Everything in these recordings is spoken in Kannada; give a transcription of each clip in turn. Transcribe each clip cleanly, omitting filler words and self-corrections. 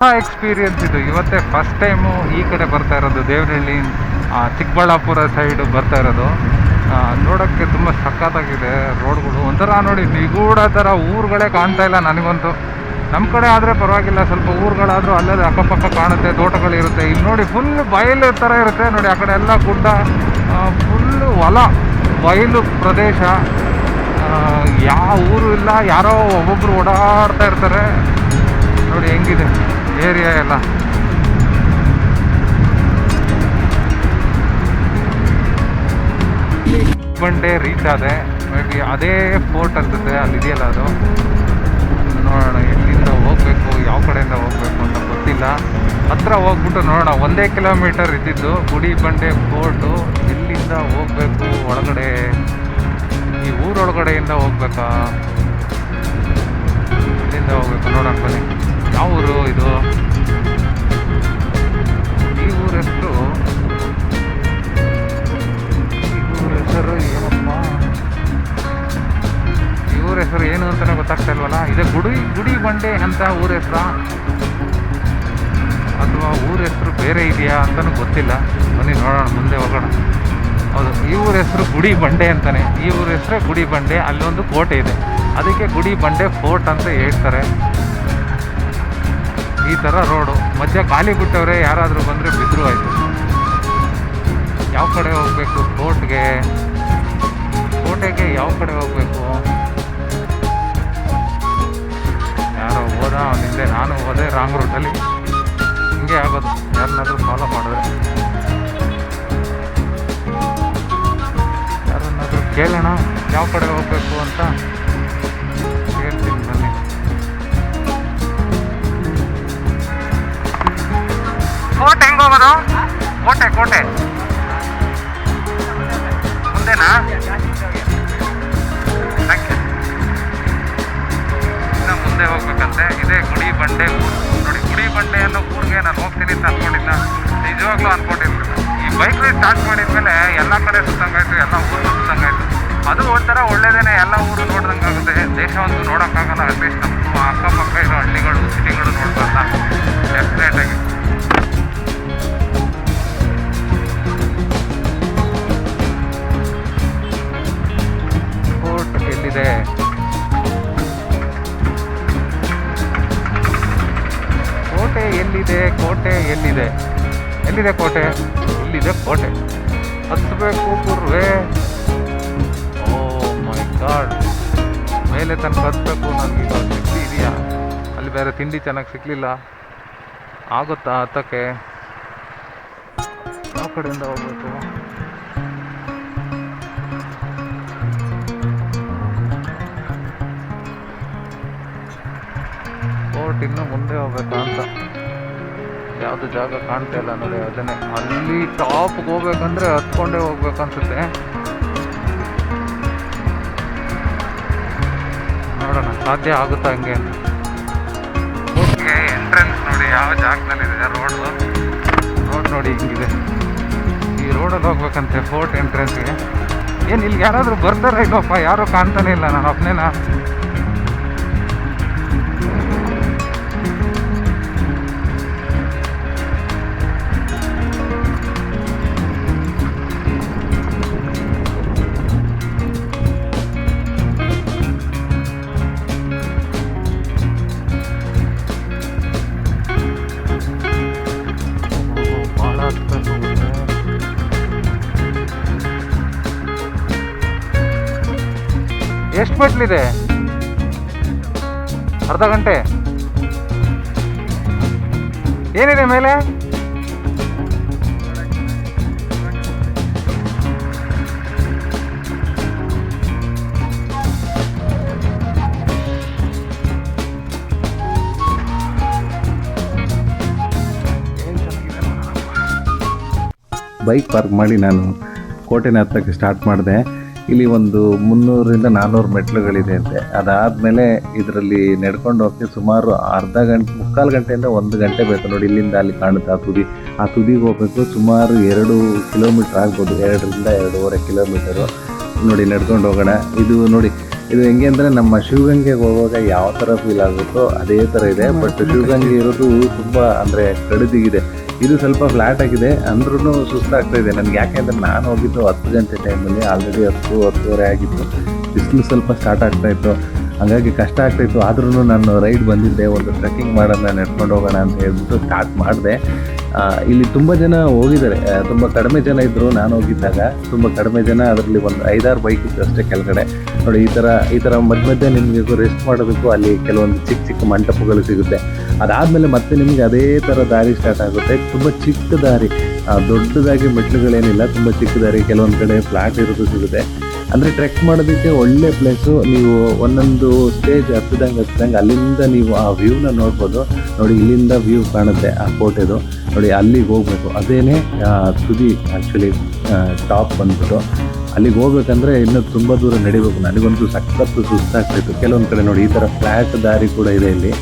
ಎಕ್ಸ್ಪೀರಿಯನ್ಸ್ ಇದು. ಇವತ್ತೇ ಫಸ್ಟ್ ಟೈಮು ಈ ಕಡೆ ಬರ್ತಾ ಇರೋದು, ದೇವನಹಳ್ಳಿ ಚಿಕ್ಕಬಳ್ಳಾಪುರ ಸೈಡ್ ಬರ್ತಾ ಇರೋದು. ನೋಡೋಕ್ಕೆ ತುಂಬ ಸಖತ್ತಾಗಿದೆ ರೋಡ್ಗಳು. ಒಂಥರ ನೋಡಿ ನಿಗೂಢ ಥರ ಊರುಗಳೇ ಕಾಣ್ತಾ ಇಲ್ಲ ನನಗಂತೂ. ನಮ್ಮ ಕಡೆ ಆದರೆ ಪರವಾಗಿಲ್ಲ, ಸ್ವಲ್ಪ ಊರುಗಳಾದರೂ ಅಲ್ಲದೆ ಅಕ್ಕಪಕ್ಕ ಕಾಣುತ್ತೆ, ತೋಟಗಳಿರುತ್ತೆ. ಇಲ್ಲಿ ನೋಡಿ ಫುಲ್ ಬಯಲು ಥರ ಇರುತ್ತೆ ನೋಡಿ. ಆ ಕಡೆ ಎಲ್ಲ ಗುಡ್ಡ, ಫುಲ್ಲು ಹೊಲ, ಬಯಲು ಪ್ರದೇಶ. ಯಾವ ಊರು ಇಲ್ಲ, ಯಾರೋ ಒಬ್ಬೊಬ್ರು ಓಡಾಡ್ತಾ ಇರ್ತಾರೆ ನೋಡಿ ಹೆಂಗಿದೆ ಏರಿಯಾ ಎಲ್ಲ. ಬಂಡೆ ರೀಚ್ ಆದೆ. ಮೇ ಬಿ ಅದೇ ಫೋರ್ಟ್ ಅನ್ಸುತ್ತೆ, ಅಲ್ಲಿದೆಯಲ್ಲ ಅದು. ನೋಡೋಣ ಎಲ್ಲಿಂದ ಹೋಗಬೇಕು, ಯಾವ ಕಡೆಯಿಂದ ಹೋಗಬೇಕು ಅಂತ ಗೊತ್ತಿಲ್ಲ. ಹತ್ರ ಹೋಗ್ಬಿಟ್ಟು ನೋಡೋಣ. 1 ಕಿಲೋಮೀಟರ್ ಇದ್ದಿದ್ದು ಗುಡಿ ಬಂಡೆ ಫೋರ್ಟು. ಎಲ್ಲಿಂದ ಹೋಗಬೇಕು ಒಳಗಡೆ? ಈ ಊರೊಳಗಡೆಯಿಂದ ಹೋಗ್ಬೇಕಾ, ಇಲ್ಲಿಂದ ಹೋಗ್ಬೇಕು? ನೋಡೋಣ ಬನ್ನಿ. ಯಾವ ಊರು ಇದು? ಈ ಊರ ಹೆಸರು ಏನಪ್ಪ? ಈ ಊರ ಹೆಸರು ಏನು ಅಂತಾನೆ ಗೊತ್ತಾಗ್ತಾ ಇಲ್ವಲ್ಲ. ಇದೆ ಗುಡಿ ಬಂಡೆ ಅಂತ ಊರ ಹೆಸರ, ಅಥವಾ ಊರ ಹೆಸರು ಬೇರೆ ಇದೆಯಾ ಅಂತಲೂ ಗೊತ್ತಿಲ್ಲ. ಬನ್ನಿ ನೋಡೋಣ, ಮುಂದೆ ಹೋಗೋಣ. ಹೌದು, ಈ ಊರ ಹೆಸರು ಗುಡಿ ಬಂಡೆ ಅಂತಾನೆ. ಈ ಊರ ಹೆಸರೇ ಗುಡಿ ಬಂಡೆ. ಅಲ್ಲೊಂದು ಕೋಟೆ ಇದೆ, ಅದಕ್ಕೆ ಗುಡಿ ಬಂಡೆ ಫೋರ್ಟ್ ಅಂತ ಹೇಳ್ತಾರೆ. ಈ ಥರ ರೋಡು ಮಧ್ಯ ಖಾಲಿ ಬಿಟ್ಟವ್ರೆ, ಯಾರಾದರೂ ಬಂದರೆ ಬಿದ್ದರೂ ಆಯಿತು. ಯಾವ ಕಡೆ ಹೋಗಬೇಕು? ಕೋಟೆಗೆ ಯಾವ ಕಡೆ ಹೋಗಬೇಕು? ಯಾರೋ ಹೋದ ಅವನಿಂದೆ, ನಾನು ಹೋದೆ ರಾಂಗ್ ರೂಟಲ್ಲಿ. ಹಿಂಗೆ ಆಗೋದು ಯಾರನ್ನಾದರೂ ಫಾಲೋ ಮಾಡಿದ್ರೆ. ಯಾರನ್ನಾದರೂ ಕೇಳೋಣ ಯಾವ ಕಡೆ ಹೋಗಬೇಕು ಅಂತ. ಹೇಳ್ತೀನಿ ಬನ್ನಿ. ಕೋಟೆ ಹೆಂಗೆ ಹೋಗೋದು? ಕೋಟೆ ಮುಂದೆನಾ? ಇನ್ನು ಮುಂದೆ ಹೋಗ್ಬೇಕಂತೆ. ಇದೇ ಗುಡಿ ಬಂಡೆ ಊರು ನೋಡಿ. ಗುಡಿ ಬಂಡೆ ಅನ್ನೋ ಊರಿಗೆ ನಾನು ಹೋಗ್ತೀನಿ ಅಂತ ಅಂದ್ಕೊಂಡಿದ್ದ, ನಿಜವಾಗ್ಲೂ ಅಂದ್ಕೊಂಡಿರ್ಲಿಲ್ಲ. ಈ ಬೈಕ್ ರೈಡ್ ಸ್ಟಾರ್ಟ್ ಮಾಡಿದ್ಮೇಲೆ ಎಲ್ಲ ಕಡೆ ಸುತ್ತಂಗಾಯ್ತು, ಎಲ್ಲ ಊರು ಸುತ್ತಂಗಾಯ್ತು. ಅದು ಒಂಥರ ಒಳ್ಳೇದೇನೆ, ಎಲ್ಲ ಊರು ನೋಡ್ದಂಗಾಗುತ್ತೆ. ದೇಶವಂತೂ ನೋಡೋಕ್ಕಾಗಲ್ಲ, ಅಟ್ಲೀಸ್ಟ್ ನಮ್ಮ ಅಕ್ಕಪಕ್ಕ ಇರೋ ಹಳ್ಳಿಗಳು, ಸಿಟಿಗಳು ನೋಡ್ಬಲ್ಲ ಡೆಫಿನೆಟಾಗಿ. ಫೋರ್ಟ್ ಎಲ್ಲಿದೆ? ಕೋಟೆ ಎಲ್ಲಿದೆ ಕೋಟೆ? ಹತ್ತಬೇಕು ಗುರುವೇ. ಓ ಮೈ ಗಾಡ್, ಮೇಲೆ ತನಕ ಹತ್ತಬೇಕು. ನನಗೀಗ ಶಕ್ತಿ ಇದೆಯಾ? ಅಲ್ಲಿ ಬೇರೆ ತಿಂಡಿ ಚೆನ್ನಾಗಿ ಸಿಕ್ಕಲಿಲ್ಲ. ಆಗುತ್ತಾ ಹತ್ತಕ್ಕೆ? ಯಾವ ಕಡೆಯಿಂದ ಹೋಗ್ಬೇಕು? ಫೋರ್ಟ್ ಇನ್ನೂ ಮುಂದೆ ಹೋಗ್ಬೇಕಾ ಅಂತ. ಯಾವುದು ಜಾಗ ಕಾಣ್ತಾ ಇಲ್ಲ ನೋಡಿ. ಅದನ್ನೇ ಅಲ್ಲಿ ಟಾಪ್ಗೆ ಹೋಗ್ಬೇಕಂದ್ರೆ ಹತ್ಕೊಂಡೇ ಹೋಗ್ಬೇಕನ್ಸುತ್ತೆ. ನೋಡೋಣ ಸಾಧ್ಯ ಆಗುತ್ತಾ ಹಂಗೆ ಅಂತ. ಫೋರ್ಟ್ಗೆ ಎಂಟ್ರೆನ್ಸ್ ನೋಡಿ ಯಾವ ಜಾಗದಲ್ಲಿದೆ ರೋಡ್ ನೋಡಿ ಹಿಂಗಿದೆ. ಈ ರೋಡಲ್ಲಿ ಹೋಗ್ಬೇಕಂತೆ ಫೋರ್ಟ್ ಎಂಟ್ರೆನ್ಸ್ಗೆ. ಏನು ಇಲ್ಲಿ ಯಾರಾದರೂ ಬರ್ತಾರ ಇಲ್ಲಪ್ಪ? ಯಾರೂ ಕಾಣ್ತಾನೆ ಇಲ್ಲ, ನಾನು ಒಬ್ಬನೇನಾ? ಎಷ್ಟು ಮೆಟ್ಲಿದೆ? ಅರ್ಧ ಗಂಟೆ. ಏನಿದೆ ಮೇಲೆ? ಬೈಕ್ ಪಾರ್ಕ್ ಮಾಡಿ ನಾನು ಕೋಟೆನ ಹತ್ತಕ್ಕೆ ಸ್ಟಾರ್ಟ್ ಮಾಡಿದೆ. ಇಲ್ಲಿ ಒಂದು 300ರಿಂದ 400 ಮೆಟ್ಲುಗಳಿದೆ ಅಂತೆ. ಅದಾದಮೇಲೆ ಇದರಲ್ಲಿ ನಡ್ಕೊಂಡು ಹೋಗೋಕ್ಕೆ ಸುಮಾರು ಮುಕ್ಕಾಲು ಗಂಟೆಯಿಂದ 1 ಗಂಟೆ ಬೇಕು ನೋಡಿ. ಇಲ್ಲಿಂದ ಅಲ್ಲಿ ಕಾಣುತ್ತೆ ಆ ತುದಿಗೆ ಹೋಗಬೇಕು. ಸುಮಾರು 2 ಕಿಲೋಮೀಟ್ರ್ ಆಗ್ಬೋದು, 2ರಿಂದ 2.5 ಕಿಲೋಮೀಟರು ನೋಡಿ ನಡ್ಕೊಂಡು ಹೋಗೋಣ. ಇದು ನೋಡಿ ಇದು ಹೆಂಗೆ ಅಂದರೆ ನಮ್ಮ ಶಿವಗಂಗೆಗೆ ಹೋಗುವಾಗ ಯಾವ ಥರ ಫೀಲ್ ಆಗುತ್ತೋ ಅದೇ ಥರ ಇದೆ. ಬಟ್ ಶಿವಗಂಗೆ ಇರೋದು ತುಂಬ ಅಂದರೆ ಕಡಿದಿಗಿದೆ. ಇದು ಸ್ವಲ್ಪ ಫ್ಲ್ಯಾಟ್ ಆಗಿದೆ, ಅಂದ್ರೂ ಸುಸ್ತಾಗ್ತಾ ಇದೆ ನನಗೆ. ಯಾಕೆಂದರೆ ನಾನು ಹೋಗಿದ್ದು 10 ಗಂಟೆ ಟೈಮಲ್ಲಿ, ಆಲ್ರೆಡಿ 10-10:30 ಆಗಿತ್ತು. ಬಿಸಿಲು ಸ್ವಲ್ಪ ಸ್ಟಾರ್ಟ್ ಆಗ್ತಾಯಿತ್ತು, ಹಾಗಾಗಿ ಕಷ್ಟ ಆಗ್ತಾಯಿತ್ತು. ಆದ್ರೂ ನಾನು ರೈಡ್ ಬಂದಿದ್ದೆ, ಒಂದು ಟ್ರೆಕ್ಕಿಂಗ್ ಮಾಡೋಣ, ನಡ್ಕೊಂಡು ಹೋಗೋಣ ಅಂತ ಹೇಳ್ಬಿಟ್ಟು ಸ್ಟಾರ್ಟ್ ಮಾಡಿದೆ. ಇಲ್ಲಿ ತುಂಬ ಜನ ಹೋಗಿದ್ದಾರೆ, ತುಂಬ ಕಡಿಮೆ ಜನ ಇದ್ದರು ನಾನು ಹೋಗಿದ್ದಾಗ. ತುಂಬ ಕಡಿಮೆ ಜನ, ಅದರಲ್ಲಿ ಒಂದು 5-6 ಬೈಕ್ ಇತ್ತು ಅಷ್ಟೇ ಕೆಳಗಡೆ. ನೋಡಿ ಈ ಥರ ಮಧ್ಯೆ ನಿಮಗೆ ರೆಸ್ಟ್ ಮಾಡೋದಕ್ಕೂ ಅಲ್ಲಿ ಕೆಲವೊಂದು ಚಿಕ್ಕ ಚಿಕ್ಕ ಮಂಟಪಗಳು ಸಿಗುತ್ತೆ. ಅದಾದಮೇಲೆ ಮತ್ತೆ ನಿಮಗೆ ಅದೇ ಥರ ದಾರಿ ಸ್ಟಾರ್ಟ್ ಆಗುತ್ತೆ. ತುಂಬ ಚಿಕ್ಕ ದಾರಿ, ದೊಡ್ಡದಾಗಿ ಮೆಟ್ಲುಗಳೇನಿಲ್ಲ, ತುಂಬ ಚಿಕ್ಕ ದಾರಿ. ಕೆಲವೊಂದು ಕಡೆ ಫ್ಲ್ಯಾಟ್ ಇರೋದು ಸಿಗುತ್ತೆ. ಅಂದರೆ ಟ್ರೆಕ್ ಮಾಡೋದಕ್ಕೆ ಒಳ್ಳೆ ಪ್ಲೇಸು. ನೀವು ಒಂದೊಂದು ಸ್ಟೇಜ್ ಹತ್ತಿದಂಗೆ ಅಲ್ಲಿಂದ ನೀವು ಆ ವ್ಯೂನ ನೋಡ್ಬೋದು. ನೋಡಿ ಇಲ್ಲಿಂದ ವ್ಯೂ ಕಾಣುತ್ತೆ ಆ ಕೋಟೆದು. ನೋಡಿ ಅಲ್ಲಿಗೆ ಹೋಗ್ಬೇಕು, ಅದೇನೇ ತುದಿ ಆ್ಯಕ್ಚುಲಿ ಟಾಪ್ ಬಂದ್ಬಿಟ್ಟು. ಅಲ್ಲಿಗೆ ಹೋಗ್ಬೇಕಂದ್ರೆ ಇನ್ನೂ ತುಂಬ ದೂರ ನಡಿಬೇಕು. ನನಗಂತೂ ಸಖತ್ತು ಸುಸ್ತಾಗ್ತಾಯಿತ್ತು. ಕೆಲವೊಂದು ಕಡೆ ನೋಡಿ ಈ ಥರ ಫ್ಲ್ಯಾಟ್ ದಾರಿ ಕೂಡ ಇದೆ ಇಲ್ಲಿ.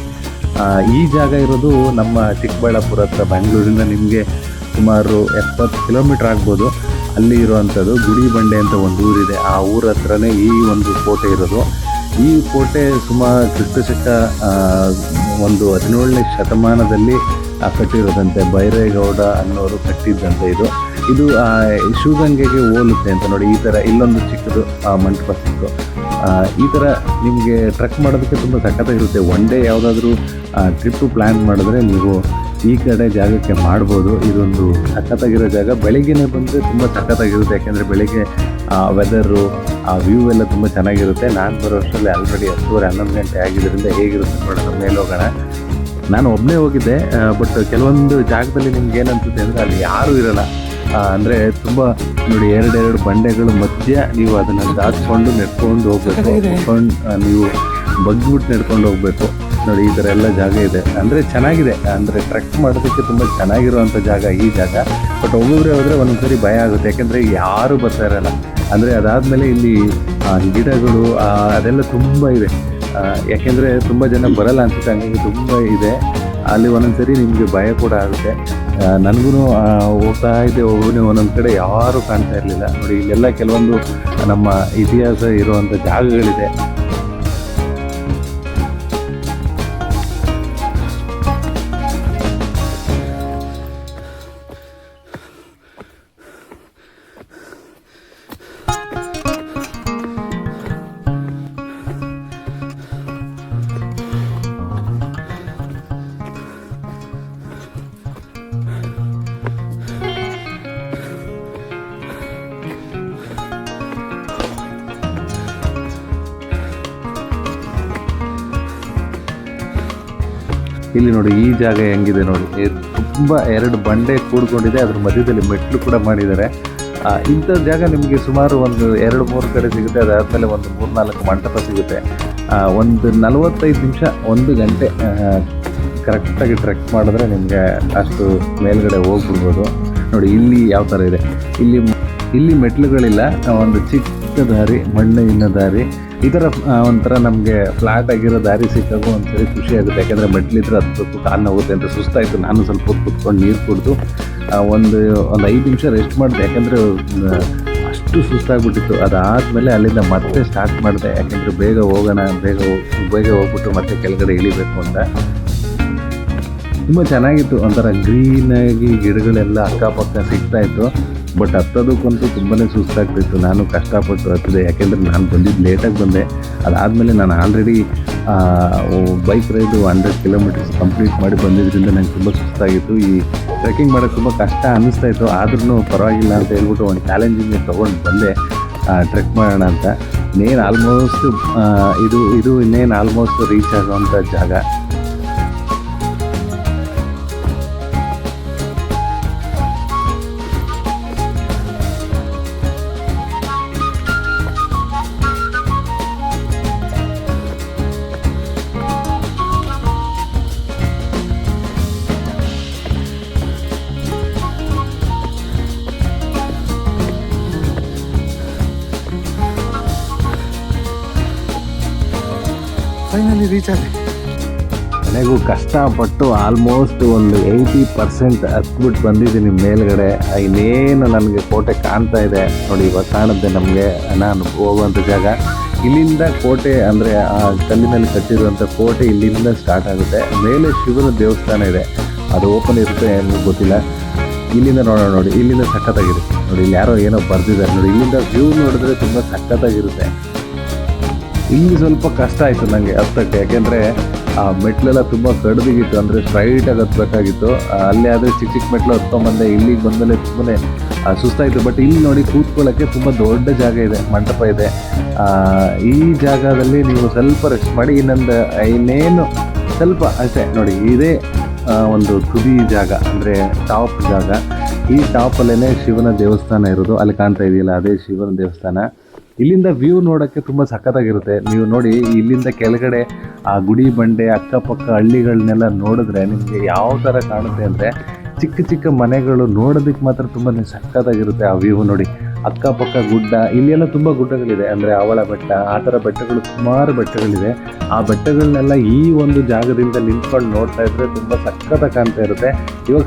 ಈ ಜಾಗ ಇರೋದು ನಮ್ಮ ಚಿಕ್ಕಬಳ್ಳಾಪುರ ಹತ್ರ, ಬೆಂಗಳೂರಿಂದ ನಿಮಗೆ ಸುಮಾರು 70 ಕಿಲೋಮೀಟ್ರ್ ಆಗ್ಬೋದು. ಅಲ್ಲಿ ಇರುವಂಥದ್ದು ಗುಡಿಬಂಡೆ ಅಂತ ಒಂದು ಊರಿದೆ. ಆ ಊರ ಹತ್ರನೇ ಈ ಒಂದು ಕೋಟೆ ಇರೋದು. ಈ ಕೋಟೆ ಸುಮಾರು ಕ್ರಿಸ್ತಶಕ ಒಂದು 17ನೇ ಶತಮಾನದಲ್ಲಿ ಕಟ್ಟಿರೋದಂತೆ. ಬೈರೇಗೌಡ ಅನ್ನೋರು ಕಟ್ಟಿದ್ದಂತೆ. ಇದು ಶಿವಗಂಗೆಗೆ ಹೋಲುತ್ತೆ ಅಂತ. ನೋಡಿ ಈ ಥರ ಇಲ್ಲೊಂದು ಚಿಕ್ಕದು ಮಂಟಪ ಸಿಕ್ತು. ಈ ಥರ ನಿಮಗೆ ಟ್ರೆಕ್ ಮಾಡೋದಕ್ಕೆ ತುಂಬ ಸಖತ್ತಾಗಿರುತ್ತೆ. ಒನ್ ಡೇ ಯಾವುದಾದ್ರೂ ಟ್ರಿಪ್ಪು ಪ್ಲ್ಯಾನ್ ಮಾಡಿದ್ರೆ ನೀವು ಈ ಕಡೆ ಜಾಗಕ್ಕೆ ಮಾಡ್ಬೋದು. ಇದೊಂದು ಸಖತ್ತಾಗಿರೋ ಜಾಗ. ಬೆಳಿಗ್ಗೆನೇ ಬಂದರೆ ತುಂಬ ಸಖತ್ತಾಗಿರುತ್ತೆ, ಯಾಕೆಂದರೆ ಬೆಳಿಗ್ಗೆ ವೆದರು, ಆ ವ್ಯೂ ಎಲ್ಲ ತುಂಬ ಚೆನ್ನಾಗಿರುತ್ತೆ. ನಾನು ಬರೋ ಅಷ್ಟರಲ್ಲಿ ಆಲ್ರೆಡಿ 10:30-11 ಗಂಟೆ ಆಗಿದ್ದರಿಂದ ಹೇಗಿರುತ್ತೆ ನೋಡೋಣ, ಮೇಲೆ ಹೋಗೋಣ. ನಾನು ಒಬ್ಬನೇ ಹೋಗಿದ್ದೆ. ಬಟ್ ಕೆಲವೊಂದು ಜಾಗದಲ್ಲಿ ನಿಮ್ಗೆ ಏನನ್ಸುತ್ತೆ ಅಂದರೆ ಅಲ್ಲಿ ಯಾರೂ ಇರೋಲ್ಲ. ಅಂದರೆ ತುಂಬ ನೋಡಿ, 2 ಬಂಡೆಗಳು ಮಧ್ಯ ನೀವು ಅದನ್ನು ದಾಟ್ಕೊಂಡು ನಡ್ಕೊಂಡು ಹೋಗ್ಬೇಕು. ನೀವು ಬಗ್ಗಿಬಿಟ್ಟು ನಡ್ಕೊಂಡು ಹೋಗಬೇಕು. ನೋಡಿ ಈ ಥರ ಎಲ್ಲ ಜಾಗ ಇದೆ. ಅಂದರೆ ಚೆನ್ನಾಗಿದೆ, ಅಂದರೆ ಟ್ರೆಕ್ ಮಾಡೋದಕ್ಕೆ ತುಂಬ ಚೆನ್ನಾಗಿರುವಂಥ ಜಾಗ ಈ ಜಾಗ. ಬಟ್ ಒಬ್ಬೊಬ್ಬರೇ ಹೋದರೆ ಒಂದೊಂದ್ಸರಿ ಭಯ ಆಗುತ್ತೆ, ಯಾಕೆಂದರೆ ಯಾರೂ ಬರ್ತಾ ಇರೋಲ್ಲ. ಅಂದರೆ ಅದಾದಮೇಲೆ ಇಲ್ಲಿ ಗಿಡಗಳು ಅದೆಲ್ಲ ತುಂಬ ಇದೆ. ಯಾಕೆಂದರೆ ತುಂಬ ಜನ ಬರಲ್ಲ ಅನ್ಸುತ್ತೆ, ಹಂಗಾಗಿ ತುಂಬ ಇದೆ ಅಲ್ಲಿ. ಒಂದೊಂದ್ಸರಿ ನಿಮಗೆ ಭಯ ಕೂಡ ಆಗುತ್ತೆ. ನನಗೂ ಹೋಗ್ತಾ ಇದ್ದೆ, ಒಬ್ಬನೇ ಒಂದೊಂದು ಕಡೆ ಯಾರೂ ಕಾಣ್ತಾ ಇರಲಿಲ್ಲ. ನೋಡಿ ಇಲ್ಲೆಲ್ಲ ಕೆಲವೊಂದು ನಮ್ಮ ಇತಿಹಾಸ ಇರುವಂಥ ಜಾಗಗಳಿದೆ. ಇಲ್ಲಿ ನೋಡಿ ಈ ಜಾಗ ಹೆಂಗಿದೆ ನೋಡಿ, ತುಂಬ 2 ಬಂಡೆ ಕೂಡ್ಕೊಂಡಿದೆ. ಅದ್ರ ಮಧ್ಯದಲ್ಲಿ ಮೆಟ್ಲು ಕೂಡ ಮಾಡಿದ್ದಾರೆ. ಇಂಥ ಜಾಗ ನಿಮಗೆ ಸುಮಾರು ಒಂದು 2-3 ಕಡೆ ಸಿಗುತ್ತೆ. ಅದಾದಮೇಲೆ ಒಂದು 3-4 ಮಂಟಪ ಸಿಗುತ್ತೆ. ಒಂದು 45 ನಿಮಿಷ 1 ಗಂಟೆ ಕರೆಕ್ಟಾಗಿ ಟ್ರೆಕ್ ಮಾಡಿದ್ರೆ ನಿಮಗೆ ಅಷ್ಟು ಮೇಲ್ಗಡೆ ಹೋಗ್ಬಿಡ್ಬೋದು. ನೋಡಿ ಇಲ್ಲಿ ಯಾವ ಥರ ಇದೆ. ಇಲ್ಲಿ ಮೆಟ್ಲುಗಳಿಲ್ಲ, ಒಂದು ಚಿಕ್ಕ ದಾರಿ, ಮಣ್ಣಿನ ದಾರಿ. ಈ ಥರ ಒಂಥರ ನಮಗೆ ಫ್ಲ್ಯಾಟ್ ಆಗಿರೋ ದಾರಿ ಸಿಕ್ಕಾಗ ಒಂದ್ಸರಿ ಖುಷಿ ಆಗುತ್ತೆ. ಯಾಕೆಂದರೆ ಮೆಟ್ಲಿದ್ರೆ ಹತ್ತಬೇಕು, ಕಾಲು ನೋಗುತ್ತೆ ಅಂತ ಸುಸ್ತಾಯಿತು. ನಾನು ಸ್ವಲ್ಪ ಹೊತ್ತು ಕುತ್ಕೊಂಡು ನೀರು ಕುಡಿದು ಒಂದು 5 ನಿಮಿಷ ರೆಸ್ಟ್ ಮಾಡಿದೆ, ಯಾಕೆಂದರೆ ಅಷ್ಟು ಸುಸ್ತಾಗ್ಬಿಟ್ಟಿತ್ತು. ಅದಾದಮೇಲೆ ಅಲ್ಲಿಂದ ಮತ್ತೆ ಸ್ಟಾರ್ಟ್ ಮಾಡಿದೆ, ಯಾಕೆಂದರೆ ಬೇಗ ಹೋಗೋಣ, ಬೇಗ ಹೋಗ್ಬಿಟ್ಟು ಮತ್ತೆ ಕೆಳಗಡೆ ಇಳಿಬೇಕು ಅಂತ. ತುಂಬ ಚೆನ್ನಾಗಿತ್ತು, ಒಂಥರ ಗ್ರೀನಾಗಿ ಗಿಡಗಳೆಲ್ಲ ಅಕ್ಕಪಕ್ಕ ಸಿಗ್ತಾಯಿತ್ತು. ಬಟ್ ಹತ್ತೋದಕ್ಕಂತೂ ತುಂಬಾ ಸುಸ್ತಾಗ್ತಿತ್ತು. ನಾನು ಕಷ್ಟಪಟ್ಟು ಹತ್ತಿದೆ, ಯಾಕೆಂದರೆ ನಾನು ಬಂದಿದ್ದು ಲೇಟಾಗಿ ಬಂದೆ. ಅದಾದಮೇಲೆ ನಾನು already bike ride 100 kilometers complete ಮಾಡಿ ಬಂದಿದ್ದರಿಂದ ನನಗೆ ತುಂಬ ಸುಸ್ತಾಗಿತ್ತು. ಈ ಟ್ರೆಕ್ಕಿಂಗ್ ಮಾಡೋಕ್ಕೆ ತುಂಬ ಕಷ್ಟ ಅನ್ನಿಸ್ತಾಯಿತ್ತು. ಆದ್ರೂ ಪರವಾಗಿಲ್ಲ ಅಂತ ಹೇಳ್ಬಿಟ್ಟು ಒಂದು ಚಾಲೆಂಜಿಂಗ್ ತೊಗೊಂಡು ಬಂದೆ ಟ್ರೆಕ್ ಮಾಡೋಣ ಅಂತ. ಇನ್ನೇನು ಆಲ್ಮೋಸ್ಟ್ ಇದು ಇನ್ನೇನು ಆಲ್ಮೋಸ್ಟ್ ರೀಚ್ ಆಗೋವಂಥ ಜಾಗ. ಫೈನಲಿ ರೀಚ್ ಆಗಿದೆ. ನನಗೂ ಕಷ್ಟಪಟ್ಟು ಆಲ್ಮೋಸ್ಟ್ ಒಂದು 80% ಹತ್ಬಿಟ್ಟು ಬಂದಿದ್ದೀನಿ ಮೇಲ್ಗಡೆ. ಇನ್ನೇನು ನನಗೆ ಕೋಟೆ ಕಾಣ್ತಾ ಇದೆ ನೋಡಿ, ಇವಾಗ ಕಾಣುತ್ತೆ ನಮಗೆ ನಾನು ಹೋಗುವಂಥ ಜಾಗ. ಇಲ್ಲಿಂದ ಕೋಟೆ ಅಂದರೆ ಆ ಕಲ್ಲಿನಲ್ಲಿ ಕಟ್ಟಿರುವಂಥ ಕೋಟೆ ಇಲ್ಲಿಂದ ಸ್ಟಾರ್ಟ್ ಆಗುತ್ತೆ. ಮೇಲೆ ಶಿವನ ದೇವಸ್ಥಾನ ಇದೆ, ಅದು ಓಪನ್ ಇರುತ್ತೆ ಏನು ಗೊತ್ತಿಲ್ಲ. ಇಲ್ಲಿಂದ ನೋಡೋಣ, ನೋಡಿ ಇಲ್ಲಿಂದ ಸಖತ್ತಾಗಿದೆ ನೋಡಿ. ಇಲ್ಲಿ ಯಾರೋ ಏನೋ ಬರ್ದಿದ್ದಾರೆ ನೋಡಿ. ಇಲ್ಲಿಂದ ವ್ಯೂ ನೋಡಿದ್ರೆ ತುಂಬ ಸಖತ್ತಾಗಿರುತ್ತೆ. ಇಲ್ಲಿ ಸ್ವಲ್ಪ ಕಷ್ಟ ಆಯಿತು ನನಗೆ ಹತ್ತಕ್ಕೆ, ಯಾಕೆಂದರೆ ಆ ಮೆಟ್ಲೆಲ್ಲ ತುಂಬ ಕಡ್ದಿಗಿತ್ತು, ಅಂದರೆ ಸ್ಟ್ರೈಟಾಗಿ ಹತ್ಬೇಕಾಗಿತ್ತು. ಅಲ್ಲೇ ಆದರೆ ಚಿಕ್ಕ ಚಿಕ್ಕ ಮೆಟ್ಲು ಹತ್ಕೊಂಡ್ಬಂದೆ. ಇಲ್ಲಿಗೆ ಬಂದಮೇಲೆ ತುಂಬಾ ಸುಸ್ತಾಯಿತು. ಬಟ್ ಇಲ್ಲಿ ನೋಡಿ ಕೂತ್ಕೊಳ್ಳೋಕ್ಕೆ ತುಂಬ ದೊಡ್ಡ ಜಾಗ ಇದೆ, ಮಂಟಪ ಇದೆ. ಈ ಜಾಗದಲ್ಲಿ ನೀವು ಸ್ವಲ್ಪ ರೆಸ್ಟ್ ಮಾಡಿ ಇನ್ನೇನು ಸ್ವಲ್ಪ ಅಷ್ಟೇ ನೋಡಿ. ಇದೇ ಒಂದು ತುದಿ ಜಾಗ, ಅಂದರೆ ಟಾಪ್ ಜಾಗ. ಈ ಟಾಪಲ್ಲೇ ಶಿವನ ದೇವಸ್ಥಾನ ಇರೋದು. ಅಲ್ಲಿ ಕಾಣ್ತಾ ಇದೆಯಲ್ಲ, ಅದೇ ಶಿವನ ದೇವಸ್ಥಾನ. ಇಲ್ಲಿಂದ ವ್ಯೂ ನೋಡೋಕ್ಕೆ ತುಂಬ ಸಖತ್ತಾಗಿರುತ್ತೆ. ನೀವು ನೋಡಿ ಇಲ್ಲಿಂದ ಕೆಳಗಡೆ ಆ ಗುಡಿ ಬಂಡೆ ಅಕ್ಕಪಕ್ಕ ಹಳ್ಳಿಗಳನ್ನೆಲ್ಲ ನೋಡಿದ್ರೆ ನಿಮಗೆ ಯಾವ ಥರ ಕಾಣುತ್ತೆ ಅಂದರೆ ಚಿಕ್ಕ ಚಿಕ್ಕ ಮನೆಗಳು ನೋಡೋದಕ್ಕೆ ಮಾತ್ರ ತುಂಬಾ ಸಖತ್ತಾಗಿರುತ್ತೆ. ಆ ವ್ಯೂ ನೋಡಿ, ಅಕ್ಕಪಕ್ಕ ಗುಡ್ಡ, ಇಲ್ಲೆಲ್ಲ ತುಂಬ ಗುಡ್ಡಗಳಿದೆ, ಅಂದರೆ ಅವಳ ಬೆಟ್ಟ, ಆ ಥರ ಬೆಟ್ಟಗಳು ಸುಮಾರು ಬೆಟ್ಟಗಳಿದೆ. ಆ ಬೆಟ್ಟಗಳನ್ನೆಲ್ಲ ಈ ಒಂದು ಜಾಗದಿಂದ ನಿಂತ್ಕೊಂಡು ನೋಡ್ತಾ ಇದ್ರೆ ತುಂಬ ಸಖತ್ತಾಗಿ ಕಾಣ್ತಾ ಇರುತ್ತೆ. ಇವಾಗ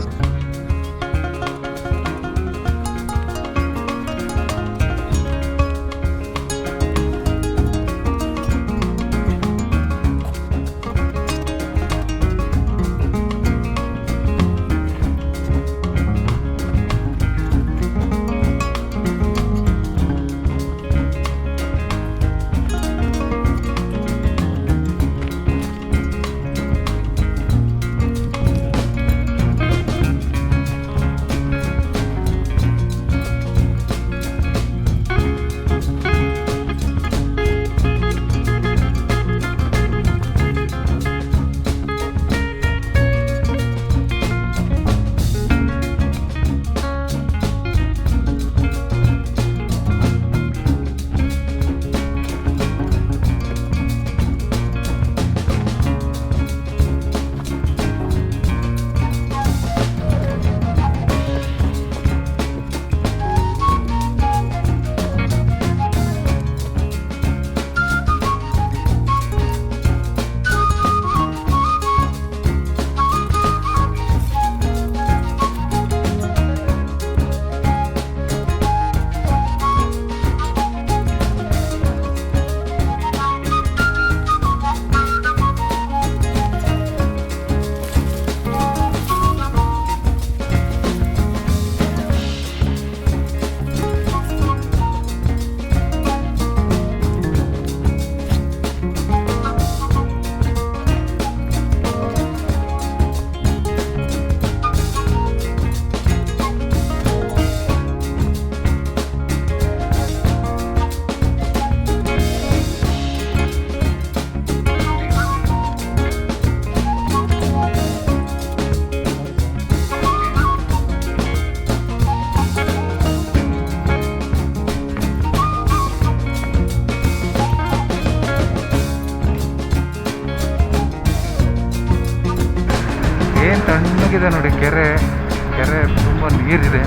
ತಣ್ಣಗಿದೆ ನೋಡಿ. ಕೆರೆ ತುಂಬ ನೀರಿದೆ.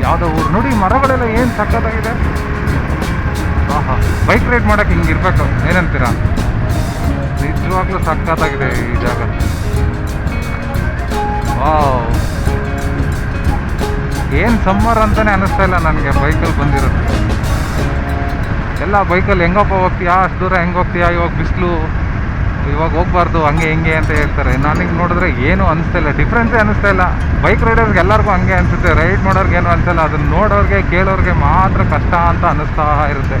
ಯಾವುದೋ ಊರು ನೋಡಿ, ಮರಗಳೆಲ್ಲ ಏನು ಸಕ್ಕತ್ತಾಗಿದೆ. ಆಹಾ, ಬೈಕ್ ರೈಡ್ ಮಾಡೋಕ್ಕೆ ಹಿಂಗೆ ಇರಬೇಕು, ಏನಂತೀರಾ? ನಿಜವಾಗ್ಲೂ ಸಕ್ಕತ್ತಾಗಿದೆ ಈ ಜಾಗ. ವಾವ್, ಏನು ಸಮ್ಮರ್ ಅಂತಲೇ ಅನ್ನಿಸ್ತಾ ಇಲ್ಲ ನನಗೆ ಬೈಕಲ್ಲಿ ಬಂದಿರೋದು. ಎಲ್ಲ ಬೈಕಲ್ಲಿ ಹೆಂಗಪ್ಪ ಹೋಗ್ತೀಯಾ, ಅಷ್ಟು ದೂರ ಹೆಂಗೆ ಹೋಗ್ತೀಯಾ, ಇವಾಗ ಬಿಸಿಲು, ಇವಾಗ ಹೋಗ್ಬಾರ್ದು, ಹಂಗೆ ಹಿಂಗೆ ಅಂತ ಹೇಳ್ತಾರೆ. ನನಗೆ ನೋಡಿದ್ರೆ ಏನೂ ಅನಿಸ್ತಾ ಇಲ್ಲ, ಡಿಫ್ರೆನ್ಸೇ ಅನಿಸ್ತಾ ಇಲ್ಲ. ಬೈಕ್ ರೈಡರ್ಗೆ ಎಲ್ಲರಿಗೂ ಹಂಗೆ ಅನಿಸುತ್ತೆ, ರೈಡ್ ಮಾಡೋರ್ಗೆ ಏನೂ ಅನಿಸಲ್ಲ. ಅದನ್ನು ನೋಡೋರಿಗೆ ಕೇಳೋರಿಗೆ ಮಾತ್ರ ಕಷ್ಟ ಅಂತ ಅನ್ನಿಸ್ತಾ ಇರುತ್ತೆ.